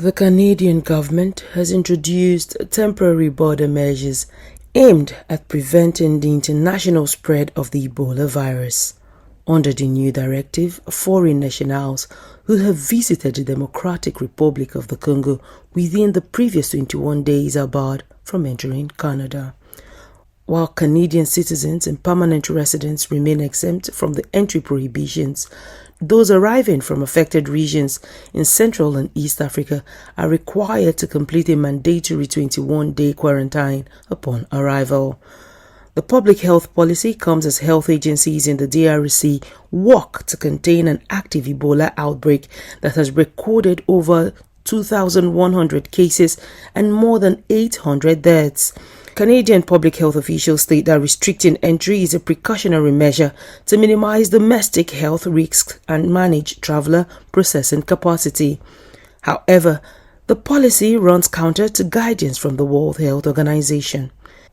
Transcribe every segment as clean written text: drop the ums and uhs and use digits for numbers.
The Canadian government has introduced temporary border measures aimed at preventing the international spread of the Ebola virus. Under the new directive, foreign nationals who have visited the Democratic Republic of the Congo within the previous 21 days are barred from entering Canada, while Canadian citizens and permanent residents remain exempt from the entry prohibitions. Those arriving from affected regions in Central and East Africa are required to complete a mandatory 21-day quarantine upon arrival. The public health policy comes as health agencies in the DRC work to contain an active Ebola outbreak that has recorded over 2,100 cases and more than 800 deaths. Canadian public health officials state that restricting entry is a precautionary measure to minimize domestic health risks and manage traveler processing capacity. However, the policy runs counter to guidance from the World Health Organization.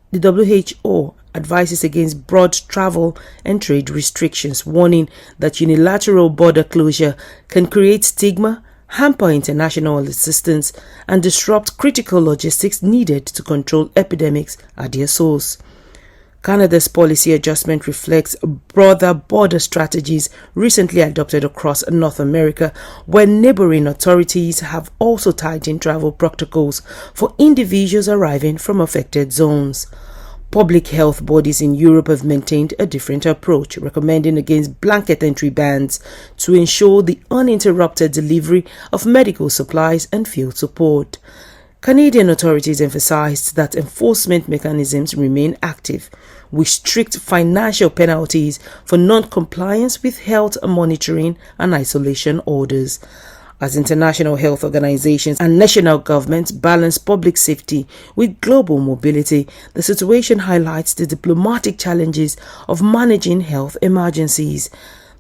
The WHO advises against broad travel and trade restrictions, warning that unilateral border closure can create stigma, hamper international assistance, and disrupt critical logistics needed to control epidemics at their source. Canada's policy adjustment reflects broader border strategies recently adopted across North America, where neighboring authorities have also tightened travel protocols for individuals arriving from affected zones. Public health bodies in Europe have maintained a different approach, recommending against blanket entry bans to ensure the uninterrupted delivery of medical supplies and field support. Canadian authorities emphasized that enforcement mechanisms remain active, with strict financial penalties for non-compliance with health monitoring and isolation orders. As international health organizations and national governments balance public safety with global mobility, the situation highlights the diplomatic challenges of managing health emergencies.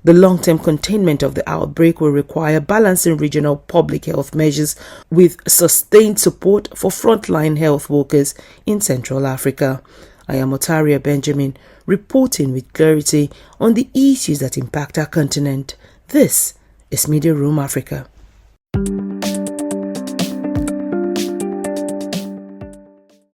The long-term containment of the outbreak will require balancing regional public health measures with sustained support for frontline health workers in Central Africa. I am Otaria Benjamin, reporting with clarity on the issues that impact our continent. This is Media Room Africa.